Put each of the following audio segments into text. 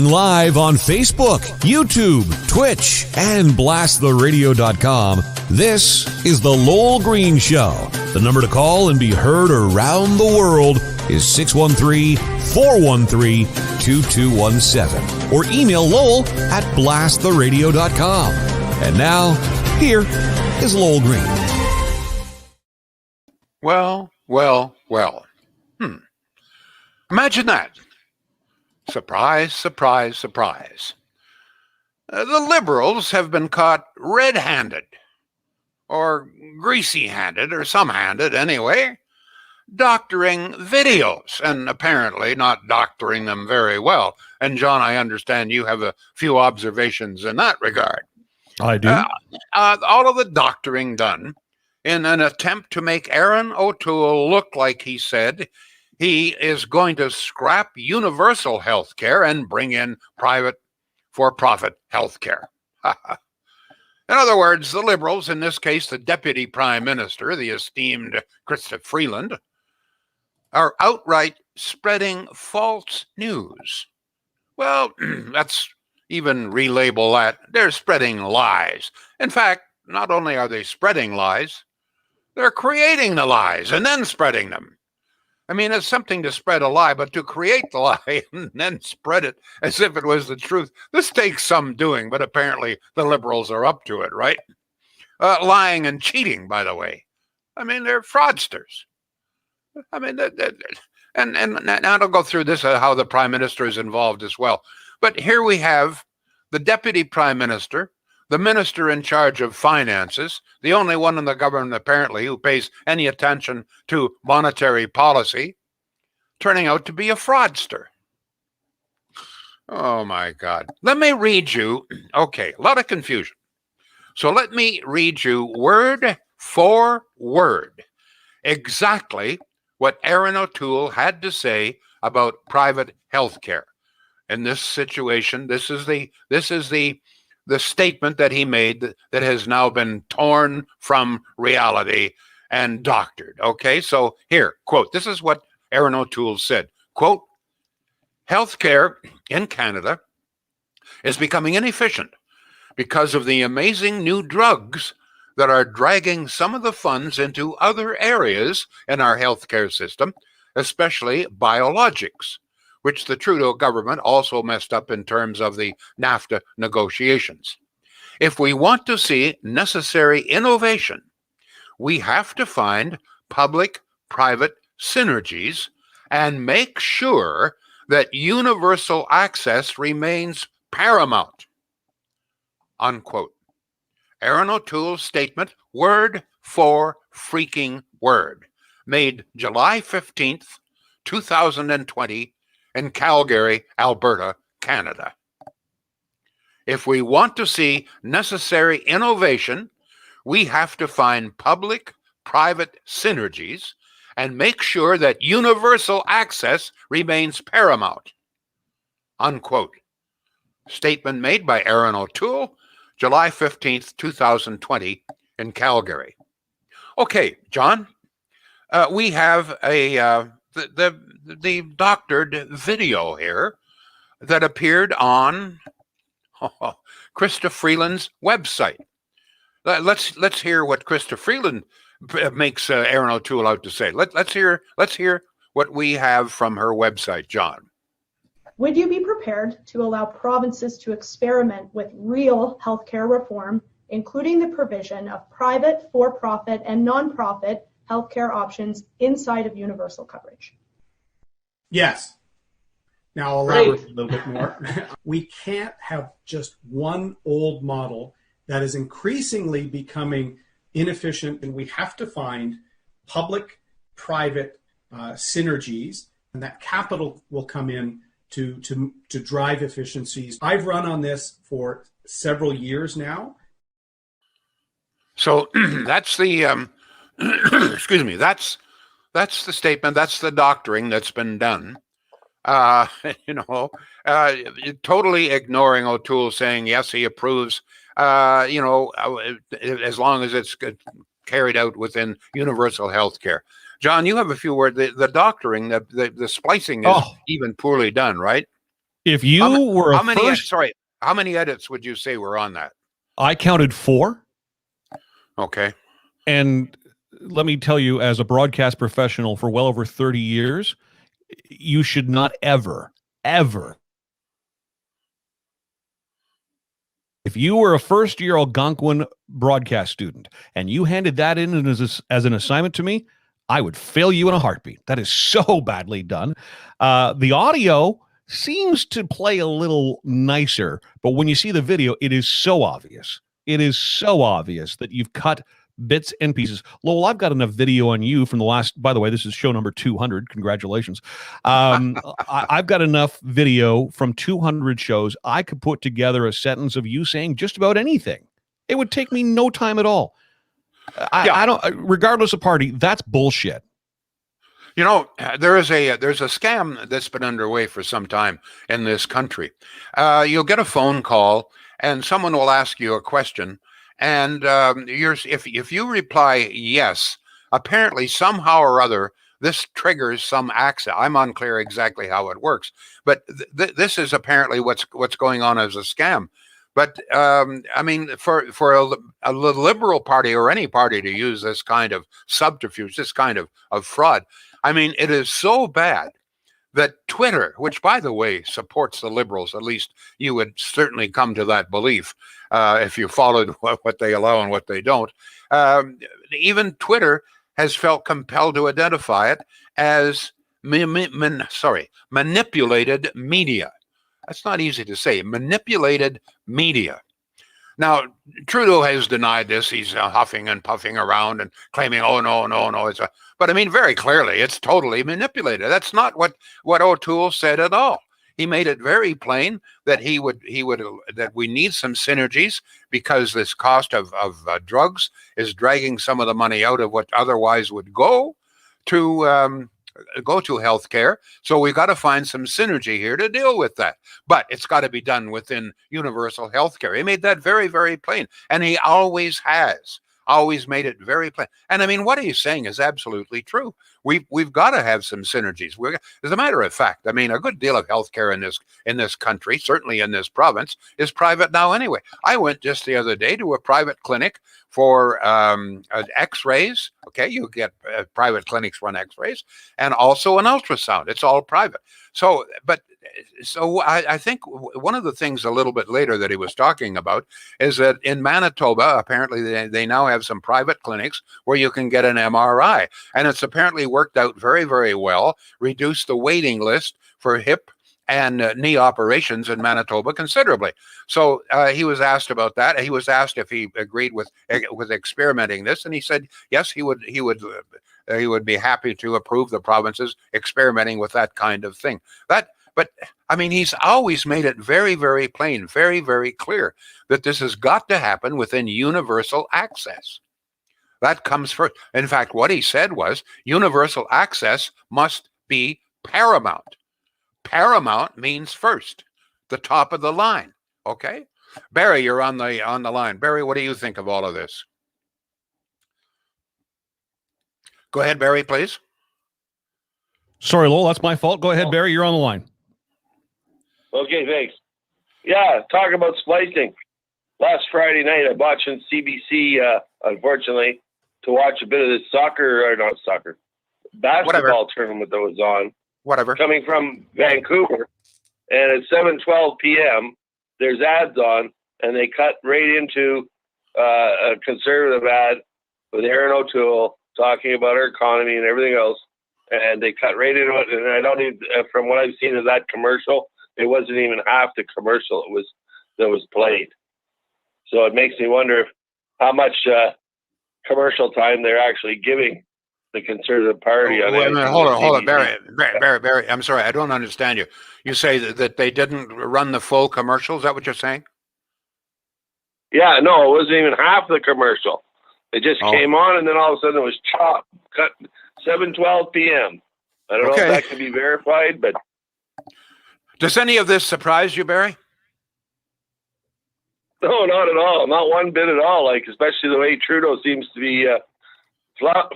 Streaming live on Facebook, YouTube, Twitch, and blasttheradio.com, this is The Lowell Green Show. The number to call and be heard around the world is 613-413-2217. Or email Lowell at blasttheradio.com. And now, here is Lowell Green. Well. Imagine that. Surprise, surprise, surprise. The liberals have been caught red-handed, or greasy-handed, or some-handed anyway, doctoring videos, and apparently not doctoring them very well. And John, I understand you have a few observations in that regard. I do. All of the doctoring done in an attempt to make Aaron O'Toole look like he said he is going to scrap universal health care and bring in private for-profit health care. In other words, the liberals, in this case, the deputy prime minister, the esteemed Chrystia Freeland, are outright spreading false news. Well, let's even relabel that. They're spreading lies. In fact, not only are they spreading lies, they're creating the lies and then spreading them. I mean, it's something to spread a lie, but to create the lie and then spread it as if it was the truth, this takes some doing, but apparently the liberals are up to it, right? Lying and cheating, by the way. I mean, they're fraudsters. I mean, and now I'll go through this, how the prime minister is involved as well. But here we have the deputy prime minister, the minister in charge of finances, the only one in the government apparently who pays any attention to monetary policy, turning out to be a fraudster. Oh my God. Let me read you, okay, a lot of confusion. So let me read you word for word exactly what Aaron O'Toole had to say about private health care. In this situation, this is the statement that he made that has now been torn from reality and doctored. Okay, so here, quote, this is what Aaron O'Toole said, quote, healthcare in Canada is becoming inefficient because of the amazing new drugs that are dragging some of the funds into other areas in our healthcare system, especially biologics, which the Trudeau government also messed up in terms of the NAFTA negotiations. If we want to see necessary innovation, we have to find public-private synergies and make sure that universal access remains paramount, unquote. Aaron O'Toole's statement, word for freaking word, made July 15th, 2020, in Calgary, Alberta, Canada. If we want to see necessary innovation, we have to find public-private synergies and make sure that universal access remains paramount, unquote. Statement made by Aaron O'Toole, July 15th, 2020, in Calgary. Okay, John, we have the doctored video here that appeared on Chrystia Freeland's website. Let's hear what Chrystia Freeland makes Aaron O'Toole out to say. Let's hear what we have from her website, John. Would you be prepared to allow provinces to experiment with real healthcare reform, including the provision of private, for-profit, and non-profit healthcare options inside of universal coverage? Yes. Now I'll elaborate a little bit more. We can't have just one old model that is increasingly becoming inefficient, and we have to find public-private synergies, and that capital will come in to drive efficiencies. I've run on this for several years now. So that's the excuse me. That's the statement. That's the doctoring that's been done. Totally ignoring O'Toole saying yes, he approves. As long as it's carried out within universal health care. John, you have a few words. The doctoring, the splicing is even poorly done, right? If you were how many? Sorry, how many edits would you say were on that? I counted 4. Okay. And let me tell you, as a broadcast professional for well over 30 years, you should not ever, ever. If you were a first-year Algonquin broadcast student and you handed that in as an assignment to me, I would fail you in a heartbeat. That is so badly done. The audio seems to play a little nicer, but when you see the video, it is so obvious. It is so obvious that you've cut bits and pieces. Lowell, I've got enough video on you from the last, by the way, this is show number 200. Congratulations. I've got enough video from 200 shows. I could put together a sentence of you saying just about anything. It would take me no time at all. I don't, regardless of party, that's bullshit. You know, there's a scam that's been underway for some time in this country. You'll get a phone call and someone will ask you a question. And if you reply yes, apparently somehow or other, this triggers some access. I'm unclear exactly how it works, but this is apparently what's going on as a scam. But I mean, for a liberal party or any party to use this kind of subterfuge, this kind of fraud, I mean, it is so bad that Twitter, which, by the way, supports the liberals, at least you would certainly come to that belief if you followed what they allow and what they don't. Even Twitter has felt compelled to identify it as manipulated media. That's not easy to say. Manipulated media. Now, Trudeau has denied this. He's huffing and puffing around and claiming, oh, no. But I mean, very clearly, it's totally manipulated. That's not what O'Toole said at all. He made it very plain that that we need some synergies because this cost of drugs is dragging some of the money out of what otherwise would go to healthcare. So we've got to find some synergy here to deal with that. But it's got to be done within universal healthcare. He made that very, very plain. And he always made it very plain. And I mean, what he's saying is absolutely true. We've got to have some synergies. As a matter of fact, I mean, a good deal of healthcare in this country, certainly in this province, is private now anyway. I went just the other day to a private clinic for X-rays. Okay, you get private clinics run X-rays and also an ultrasound. It's all private. So I think one of the things a little bit later that he was talking about is that in Manitoba, apparently they now have some private clinics where you can get an MRI. And it's apparently worked out very, very well, reduced the waiting list for hip and knee operations in Manitoba considerably. So he was asked about that. He was asked if he agreed with experimenting this, and he said yes, he would be happy to approve the provinces experimenting with that kind of thing. But I mean, he's always made it very, very plain, very, very clear that this has got to happen within universal access. That comes first. In fact, what he said was universal access must be paramount. Paramount means first, the top of the line. Okay, Barry, you're on the line. Barry, what do you think of all of this? Go ahead, Barry, please. Sorry, Lowell, that's my fault. Go ahead, Barry. You're on the line. Okay, thanks. Yeah, talk about splicing. Last Friday night, I watched on CBC, unfortunately, to watch a bit of this basketball tournament that was on. Whatever. Coming from Vancouver. And at 7:12 p.m., there's ads on, and they cut right into a conservative ad with Erin O'Toole talking about our economy and everything else. And they cut right into it. And I don't even, from what I've seen of that commercial, it wasn't even half the commercial that was played. So it makes me wonder how much commercial time they're actually giving the Conservative Party. Wait a minute, hold on, Barry. I'm sorry, I don't understand you. You say that they didn't run the full commercial? Is that what you're saying? Yeah, no, it wasn't even half the commercial. It just came on, and then all of a sudden it was cut 7:12 p.m. I don't know if that can be verified, but does any of this surprise you, Barry? No, not at all. Not one bit at all. Like, especially the way Trudeau seems to be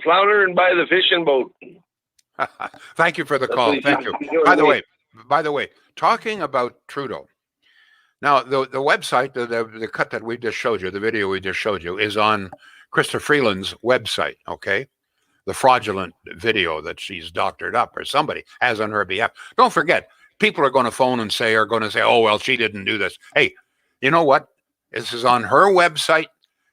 floundering by the fishing boat. Thank you for the call. Thank you. By the way, by the way, talking about Trudeau. Now, the website, the cut that we just showed you, the video we just showed you, is on Krista Freeland's website, okay? The fraudulent video that she's doctored up or somebody has on her behalf. Don't forget, people are going to phone and are going to say, oh, well, she didn't do this. Hey, you know what? This is on her website.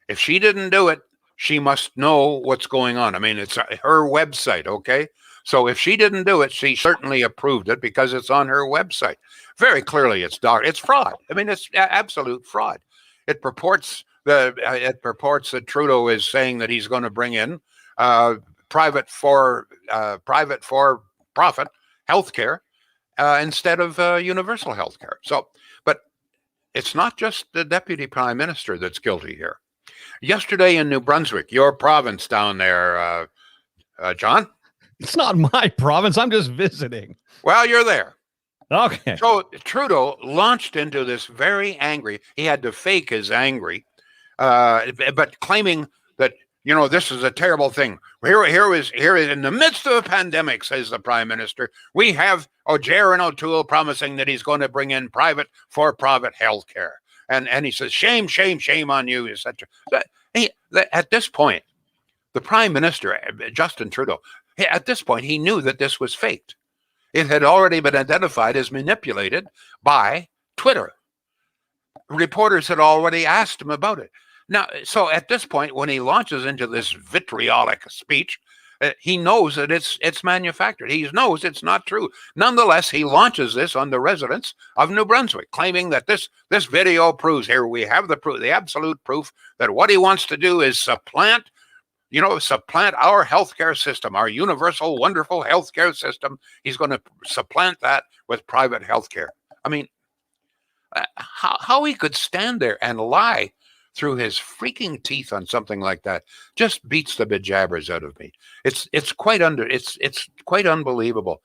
If she didn't do it, she must know what's going on. I mean, it's her website, okay? So if she didn't do it, she certainly approved it because it's on her website. Very clearly, it's fraud. I mean, it's absolute fraud. It purports that Trudeau is saying that he's going to bring in private for profit healthcare instead of universal healthcare. So, but it's not just the deputy prime minister that's guilty here. Yesterday in New Brunswick, your province down there, John. It's not my province. I'm just visiting. Well, you're there. Okay. So Trudeau launched into this very angry. He had to fake his angry, but claiming that this is a terrible thing. Here is in the midst of a pandemic, says the prime minister. We have Jaron O'Toole promising that he's going to bring in private for-profit health care, and he says shame, shame, shame on you, etc. At this point, the prime minister, Justin Trudeau. At this point, he knew that this was faked. It had already been identified as manipulated by Twitter. Reporters had already asked him about it. Now, so at this point, when he launches into this vitriolic speech, he knows that it's manufactured. He knows it's not true. Nonetheless, he launches this on the residents of New Brunswick, claiming that this video proves, here we have the proof, the absolute proof, that what he wants to do is supplant our healthcare system, our universal, wonderful healthcare system. He's going to supplant that with private healthcare. I mean, how he could stand there and lie through his freaking teeth on something like that just beats the bejabbers out of me. It's quite unbelievable.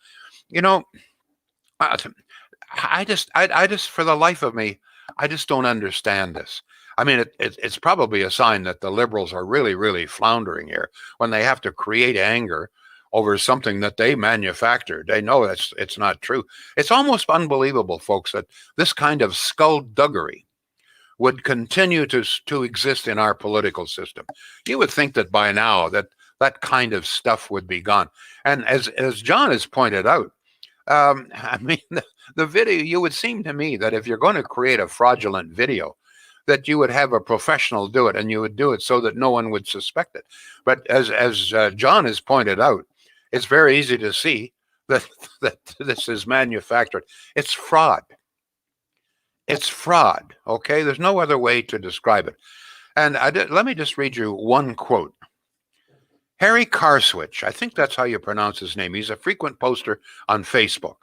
I just for the life of me, I just don't understand this. I mean, it's probably a sign that the Liberals are really, really floundering here when they have to create anger over something that they manufactured. They know it's not true. It's almost unbelievable, folks, that this kind of skullduggery would continue to exist in our political system. You would think that by now that kind of stuff would be gone. And as John has pointed out, I mean, the video, you would seem to me that if you're going to create a fraudulent video, that you would have a professional do it, and you would do it so that no one would suspect it. But as John has pointed out, it's very easy to see that this is manufactured. It's fraud. It's fraud, okay? There's no other way to describe it. And let me just read you one quote. Harry Carswitch, I think that's how you pronounce his name. He's a frequent poster on Facebook.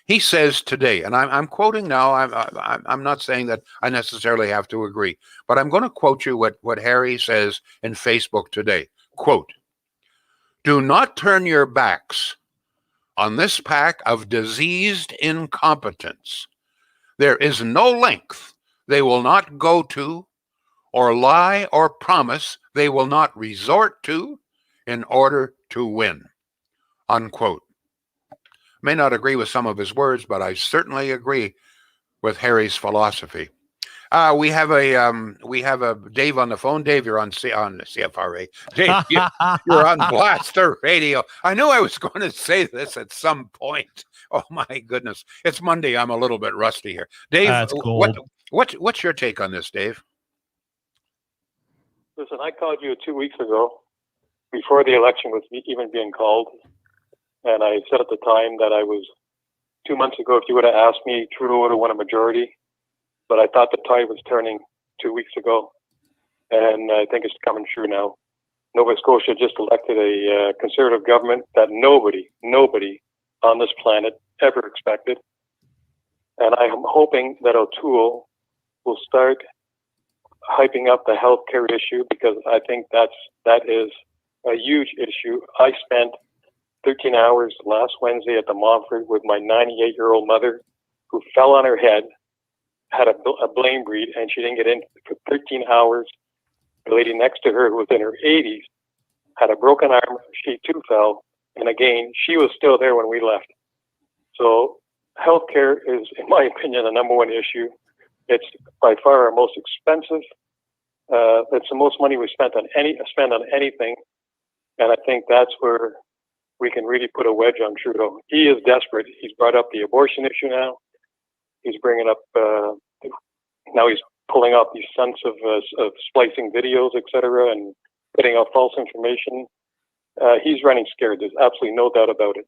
He says today, and I'm quoting now, I'm not saying that I necessarily have to agree, but I'm going to quote you what Harry says in Facebook today. Quote, "Do not turn your backs on this pack of diseased incompetents. There is no length they will not go to, or lie or promise they will not resort to in order to win." Unquote. May not agree with some of his words, but I certainly agree with Harry's philosophy. We have a Dave on the phone. Dave, you're on CFRA. Dave, you're on Blaster Radio. I knew I was going to say this at some point. Oh my goodness, it's Monday. I'm a little bit rusty here. Dave, That's cool. What's your take on this, Dave? Listen, I called you 2 weeks ago, before the election was even being called. And I said at the time that 2 months ago, if you would have asked me, Trudeau would have won a majority. But I thought the tide was turning 2 weeks ago. And I think it's coming true now. Nova Scotia just elected a conservative government that nobody on this planet ever expected. And I'm hoping that O'Toole will start hyping up the healthcare issue, because I think that is a huge issue. I spent 13 hours last Wednesday at the Montfort with my 98-year-old mother, who fell on her head, had a blame breed, and she didn't get in for 13 hours. The lady next to her, who was in her 80s, had a broken arm. She too fell. And again, she was still there when we left. So healthcare is, in my opinion, the number one issue. It's by far our most expensive. It's the most money we spend on anything, and I think that's where we can really put a wedge on Trudeau. He is desperate. He's brought up the abortion issue now. He's bringing up now. He's pulling out these stunts of splicing videos, etc., and putting out false information. He's running scared. There's absolutely no doubt about it.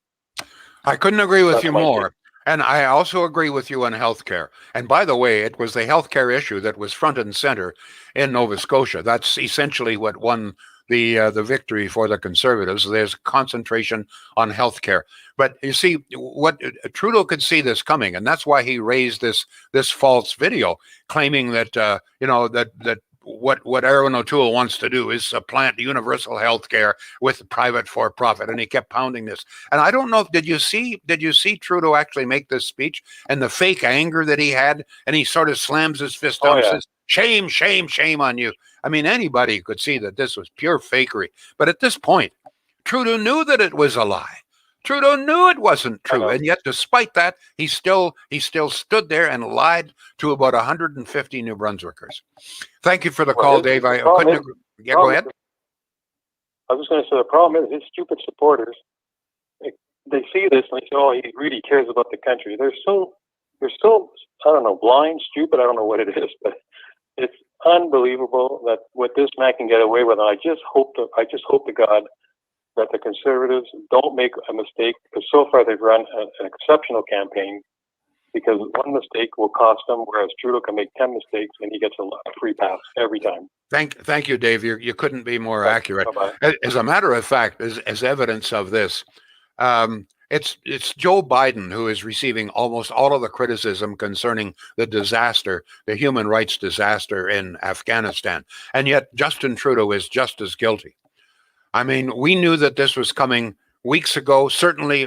I couldn't agree with you more. And I also agree with you on healthcare. And by the way, it was the healthcare issue that was front and center in Nova Scotia. That's essentially what won the victory for the Conservatives. There's concentration on healthcare. But you see, what Trudeau could see this coming, and that's why he raised this false video claiming that that what Aaron O'Toole wants to do is supplant universal health care with private for-profit, and he kept pounding this. And I don't know if did you see Trudeau actually make this speech and the fake anger that he had, and he sort of slams his fist down and says, "Shame, shame, shame on you." I mean, anybody could see that this was pure fakery. But at this point, Trudeau knew that it was a lie. Trudeau knew it wasn't true, and yet, despite that, he still stood there and lied to about 150 New Brunswickers. Thank you for the call, Dave. I couldn't agree. Yeah, go ahead. I was just going to say the problem is his stupid supporters. They see this and they say, "Oh, he really cares about the country." They're so I don't know, blind, stupid. I don't know what it is, but it's unbelievable that what this man can get away with. And I just hope to God that the Conservatives don't make a mistake, because so far they've run an exceptional campaign, because one mistake will cost them, whereas Trudeau can make 10 mistakes and he gets a free pass every time. Thank you, Dave. You couldn't be more accurate. Bye-bye. As a matter of fact, as evidence of this, it's Joe Biden who is receiving almost all of the criticism concerning the disaster, the human rights disaster in Afghanistan. And yet Justin Trudeau is just as guilty. I mean, we knew that this was coming weeks ago, certainly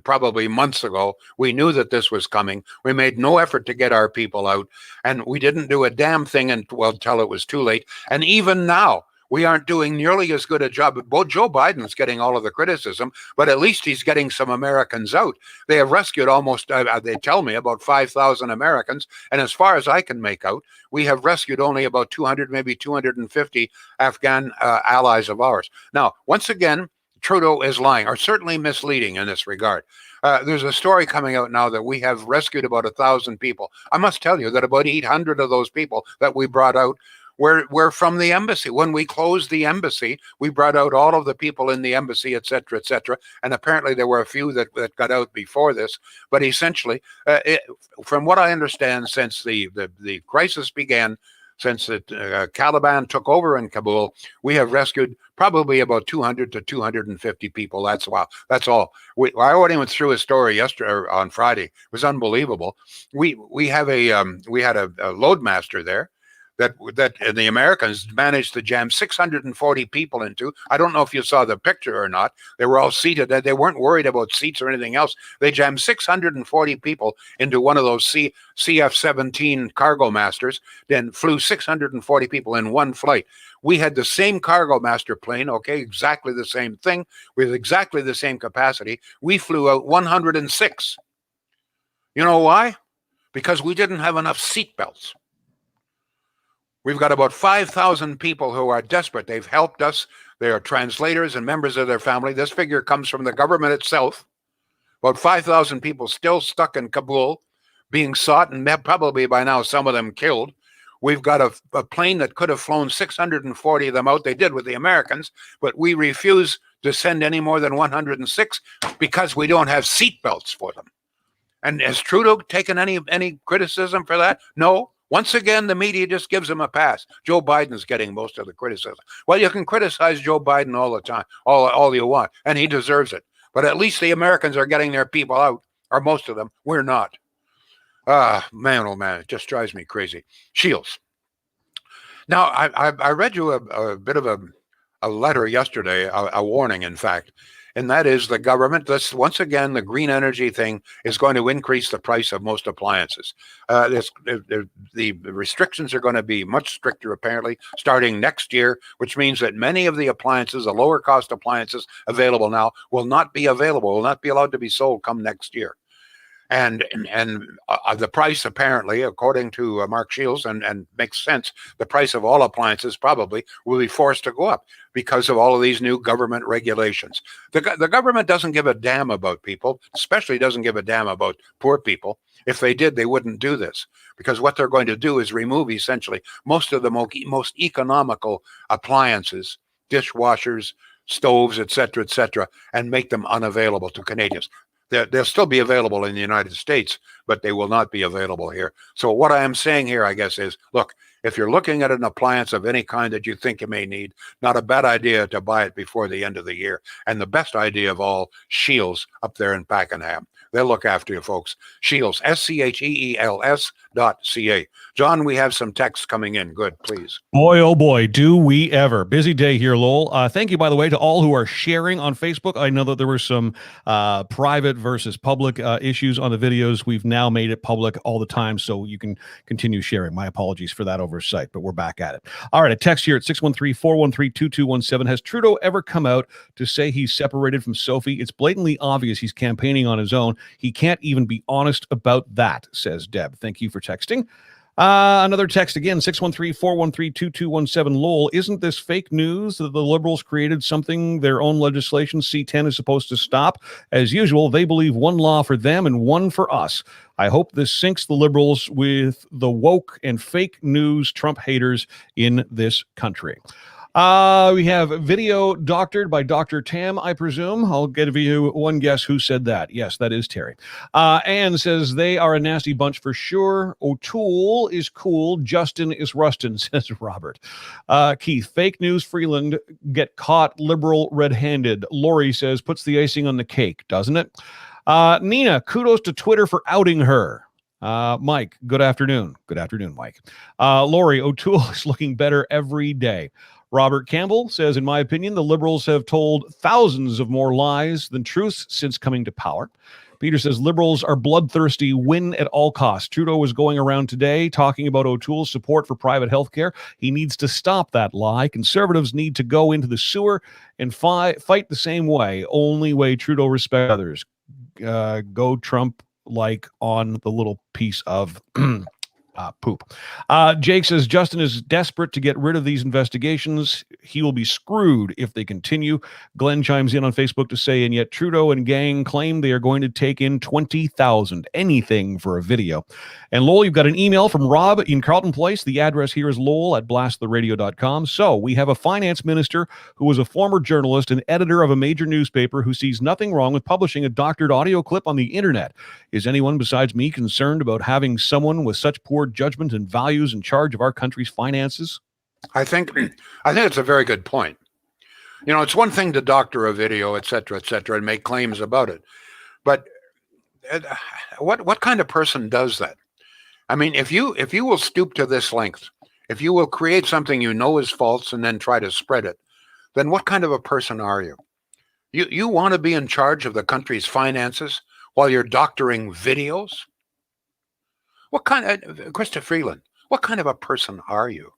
probably months ago. We knew that this was coming. We made no effort to get our people out, and we didn't do a damn thing until it was too late. And even now, we aren't doing nearly as good a job. Both Joe Biden's getting all of the criticism, but at least he's getting some Americans out. They have rescued almost, they tell me, about 5,000 Americans. And as far as I can make out, we have rescued only about 200, maybe 250 Afghan allies of ours. Now, once again, Trudeau is lying, or certainly misleading in this regard. There's a story coming out now that we have rescued about 1,000 people. I must tell you that about 800 of those people that we brought out were from the embassy. When we closed the embassy, we brought out all of the people in the embassy, et cetera, and apparently there were a few that got out before this. But essentially, from what I understand, since the crisis began, since the Taliban took over in Kabul, we have rescued probably about 200 to 250 people. That's wow. That's all. I already went through a story yesterday on Friday. It was unbelievable. We had a loadmaster there that the Americans managed to jam 640 people into. I don't know if you saw the picture or not. They were all seated. They weren't worried about seats or anything else. They jammed 640 people into one of those CF-17 cargo masters, then flew 640 people in one flight. We had the same cargo master plane, okay, exactly the same thing, with exactly the same capacity. We flew out 106. You know why? Because we didn't have enough seat belts. We've got about 5,000 people who are desperate. They've helped us. They are translators and members of their family. This figure comes from the government itself. About 5,000 people still stuck in Kabul, being sought, and probably by now some of them killed. We've got a plane that could have flown 640 of them out. They did with the Americans, but we refuse to send any more than 106 because we don't have seat belts for them. And has Trudeau taken any criticism for that? No. Once again, the media just gives him a pass. Joe Biden's getting most of the criticism. Well, you can criticize Joe Biden all the time, all you want, and he deserves it. But at least the Americans are getting their people out, or most of them. We're not. Man, oh man, it just drives me crazy. Shields. Now, I read you a bit of a letter yesterday, a warning, in fact, and that is the government. Once again, the green energy thing is going to increase the price of most appliances. The restrictions are going to be much stricter, apparently, starting next year, which means that many of the appliances, the lower cost appliances available now, will not be allowed to be sold come next year. And the price, apparently, according to Mark Shields, and makes sense, the price of all appliances probably will be forced to go up because of all of these new government regulations. The government doesn't give a damn about people, especially doesn't give a damn about poor people. If they did, they wouldn't do this, because what they're going to do is remove essentially most of the most economical appliances, dishwashers, stoves, et cetera, and make them unavailable to Canadians. They'll still be available in the United States, but they will not be available here. So what I am saying here, I guess, is, look, if you're looking at an appliance of any kind that you think you may need, not a bad idea to buy it before the end of the year. And the best idea of all, Shields up there in Pakenham. They'll look after you, folks. Shields, SCHEELS.ca. John, we have some texts coming in. Good, please. Boy, oh boy, do we ever. Busy day here, Lowell. Thank you, by the way, to all who are sharing on Facebook. I know that there were some private versus public issues on the videos. We've now made it public all the time, so you can continue sharing. My apologies for that oversight, but we're back at it. All right, a text here at 613-413-2217. Has Trudeau ever come out to say he's separated from Sophie? It's blatantly obvious he's campaigning on his own. He can't even be honest about that, says Deb. Thank you for texting. Another text again, 613-413-2217. Lowell, isn't this fake news that the Liberals created something their own legislation C10 is supposed to stop? As usual, they believe one law for them and one for us. I hope this sinks the Liberals with the woke and fake news Trump haters in this country. We have video doctored by Dr. Tam, I presume. I'll give you one guess who said that. Yes, that is Terry. Anne says they are a nasty bunch for sure. O'Toole is cool. Justin is Rustin, says Robert. Keith, fake news Freeland get caught liberal red-handed. Lori says puts the icing on the cake, doesn't it? Nina, kudos to Twitter for outing her. Mike, good afternoon. Good afternoon, Mike. Lori, O'Toole is looking better every day. Robert Campbell says, in my opinion, the Liberals have told thousands of more lies than truths since coming to power. Peter says, Liberals are bloodthirsty, win at all costs. Trudeau was going around today talking about O'Toole's support for private health care. He needs to stop that lie. Conservatives need to go into the sewer and fight the same way. Only way Trudeau respects others. Go Trump like on the little piece of poop. Jake says Justin is desperate to get rid of these investigations. He will be screwed if they continue. Glenn chimes in on Facebook to say, and yet Trudeau and gang claim they are going to take in 20,000. Anything for a video. And Lowell, you've got an email from Rob in Carleton Place. The address here is lowell@blasttheradio.com. So we have a finance minister who was a former journalist and editor of a major newspaper who sees nothing wrong with publishing a doctored audio clip on the internet. Is anyone besides me concerned about having someone with such poor judgment and values in charge of our country's finances? I think it's a very good point. You know, it's one thing to doctor a video, et cetera, and make claims about it. But what kind of person does that? I mean, if you will stoop to this length, if you will create something you know is false and then try to spread it, then what kind of a person are you? You want to be in charge of the country's finances while you're doctoring videos? What kind of, Krista Freeland, what kind of a person are you?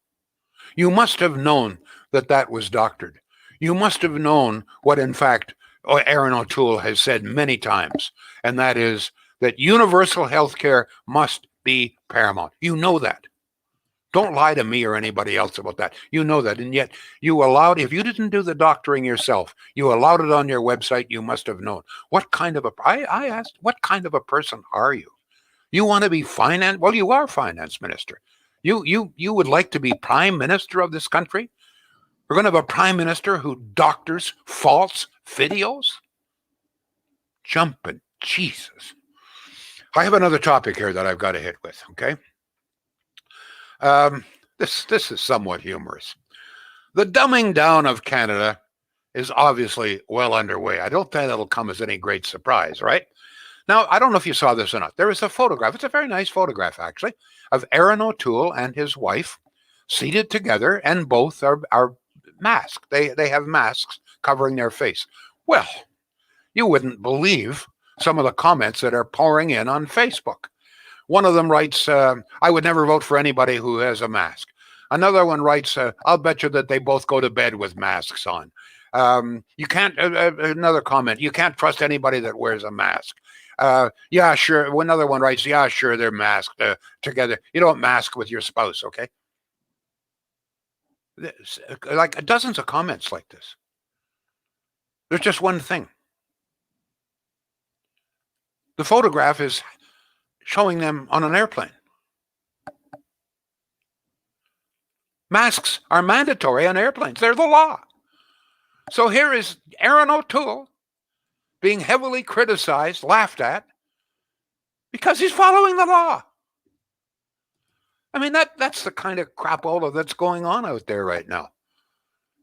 You must have known that was doctored. You must have known what, in fact, Aaron O'Toole has said many times, and that is that universal health care must be paramount. You know that. Don't lie to me or anybody else about that. You know that, and yet you allowed, if you didn't do the doctoring yourself, you allowed it on your website, you must have known. What kind of I asked, what kind of a person are you? You want to be finance? Well, you are finance minister. You would like to be prime minister of this country? We're going to have a prime minister who doctors false videos? Jumping Jesus. I have another topic here that I've got to hit with, okay? This is somewhat humorous. The dumbing down of Canada is obviously well underway. I don't think that'll come as any great surprise, right? Now, I don't know if you saw this or not. There is a photograph. It's a very nice photograph, actually, of Aaron O'Toole and his wife seated together, and both are masked. They have masks covering their face. Well, you wouldn't believe some of the comments that are pouring in on Facebook. One of them writes, I would never vote for anybody who has a mask. Another one writes, I'll bet you that they both go to bed with masks on. You can't, another comment, you can't trust anybody that wears a mask. Yeah, sure. Another one writes, yeah, sure, they're masked together. You don't mask with your spouse, okay? Like dozens of comments like this. There's just one thing. The photograph is showing them on an airplane. Masks are mandatory on airplanes. They're the law. So here is Aaron O'Toole being heavily criticized, laughed at, because he's following the law. I mean, that's the kind of crapola that's going on out there right now.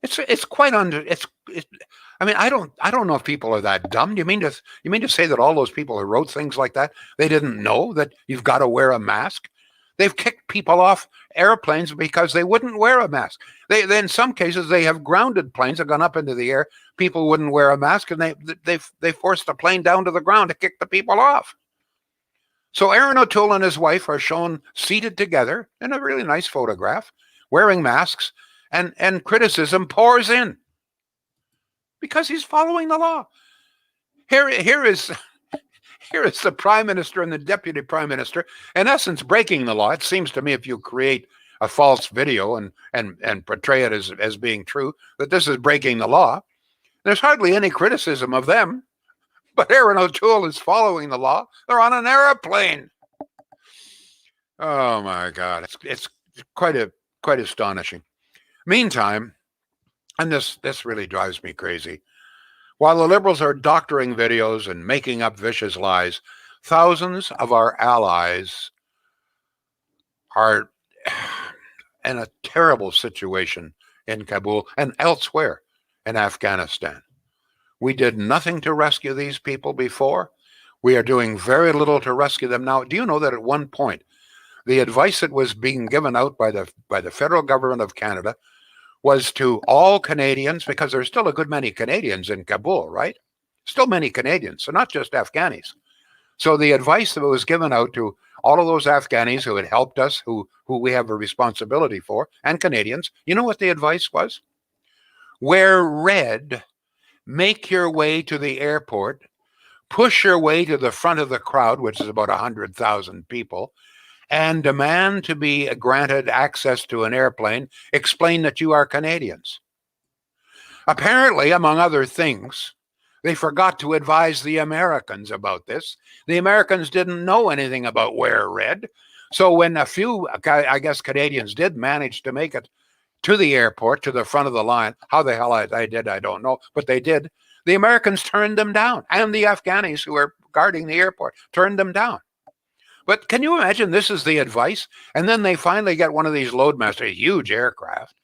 It's quite I mean, I don't know if people are that dumb. You mean to say that all those people who wrote things like that, they didn't know that you've got to wear a mask? They've kicked people off airplanes because they wouldn't wear a mask. They in some cases they have grounded planes that gone up into the air. People wouldn't wear a mask, and they forced the plane down to the ground to kick the people off. So Aaron O'Toole and his wife are shown seated together in a really nice photograph, wearing masks, and criticism pours in because he's following the law. Here is the prime minister and the deputy prime minister, in essence, breaking the law. It seems to me, if you create a false video and portray it as being true, that this is breaking the law. There's hardly any criticism of them. But Aaron O'Toole is following the law. They're on an airplane. Oh my God, it's quite astonishing. Meantime, and this really drives me crazy. While the Liberals are doctoring videos and making up vicious lies, thousands of our allies are in a terrible situation in Kabul and elsewhere in Afghanistan. We did nothing to rescue these people before. We are doing very little to rescue them now. Do you know that at one point, the advice that was being given out by the federal government of Canada was to all Canadians, because there's still a good many Canadians in Kabul, right? Still many Canadians, so not just Afghanis. So the advice that was given out to all of those Afghanis who had helped us, who we have a responsibility for, and Canadians, you know what the advice was? Wear red. Make your way to the airport, push your way to the front of the crowd, which is about 100,000 people, and demand to be granted access to an airplane. Explain that you are Canadians. Apparently, among other things, they forgot to advise the Americans about this. The Americans didn't know anything about wear red. So when a few, I guess, Canadians did manage to make it to the airport, to the front of the line. How the hell I did, I don't know, but they did. The Americans turned them down, and the Afghanis who were guarding the airport turned them down. But can you imagine this is the advice? And then they finally get one of these Loadmaster, huge aircraft,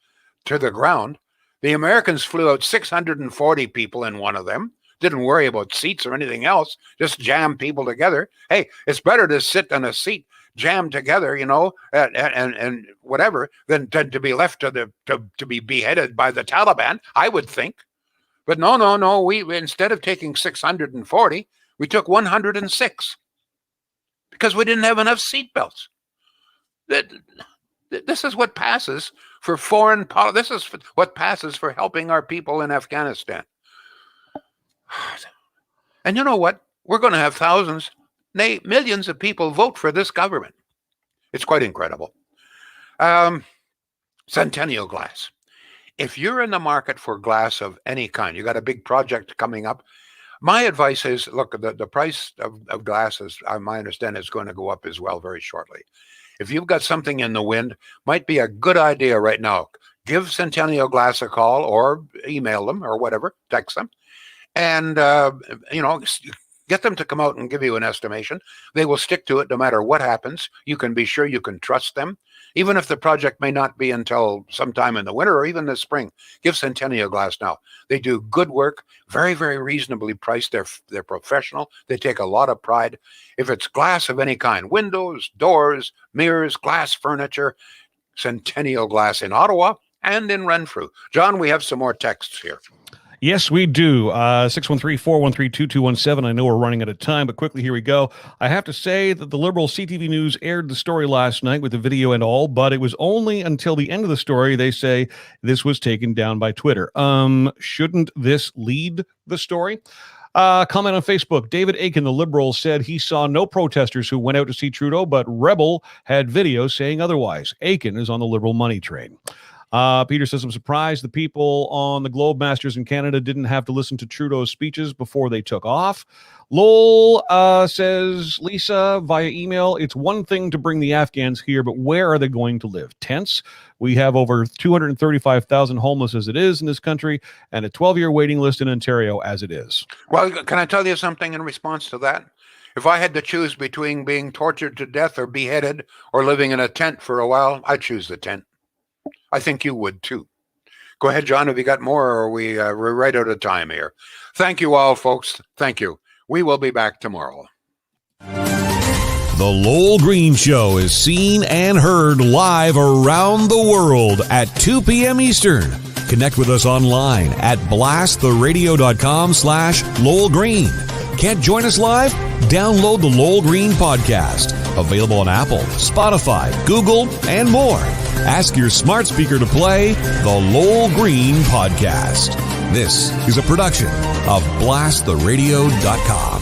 to the ground. The Americans flew out 640 people in one of them, didn't worry about seats or anything else, just jammed people together. Hey, it's better to sit on a seat jammed together, you know, and whatever, than to be left to be beheaded by the Taliban, I would think. But no. We instead of taking 640, we took 106 because we didn't have enough seatbelts. This is what passes for foreign policy. This is what passes for helping our people in Afghanistan. And you know what? We're going to have thousands, nay, millions of people vote for this government. It's quite incredible. Centennial glass. If you're in the market for glass of any kind, you got a big project coming up, my advice is, look, the price of glass, is, my understanding, is going to go up as well very shortly. If you've got something in the wind, might be a good idea right now. Give Centennial Glass a call or email them or whatever, text them, and, get them to come out and give you an estimation. They will stick to it no matter what happens. You can be sure you can trust them. Even if the project may not be until sometime in the winter or even the spring, give Centennial Glass now. They do good work, very, very reasonably priced. They're professional. They take a lot of pride. If it's glass of any kind, windows, doors, mirrors, glass furniture, Centennial Glass in Ottawa and in Renfrew. John, we have some more texts here. Yes, we do. 613-413-2217. I know we're running out of time, but quickly, here we go. I have to say that the Liberal CTV News aired the story last night with the video and all, but it was only until the end of the story they say this was taken down by Twitter. Shouldn't this lead the story? Comment on Facebook. David Aiken, the Liberal, said he saw no protesters who went out to see Trudeau, but Rebel had videos saying otherwise. Aiken is on the Liberal money train. Peter says, I'm surprised the people on the Globe Masters in Canada didn't have to listen to Trudeau's speeches before they took off. Lowell says, Lisa, via email, it's one thing to bring the Afghans here, but where are they going to live? Tents? We have over 235,000 homeless as it is in this country and a 12-year waiting list in Ontario as it is. Well, can I tell you something in response to that? If I had to choose between being tortured to death or beheaded or living in a tent for a while, I'd choose the tent. I think you would too. Go ahead, John. Have you got more, or we're right out of time here? Thank you all, folks. Thank you. We will be back tomorrow. The Lowell Green Show is seen and heard live around the world at 2 p.m. Eastern. Connect with us online at blasttheradio.com/Lowell Green. Can't join us live? Download the Lowell Green podcast. Available on Apple, Spotify, Google, and more. Ask your smart speaker to play the Lowell Green podcast. This is a production of blasttheradio.com.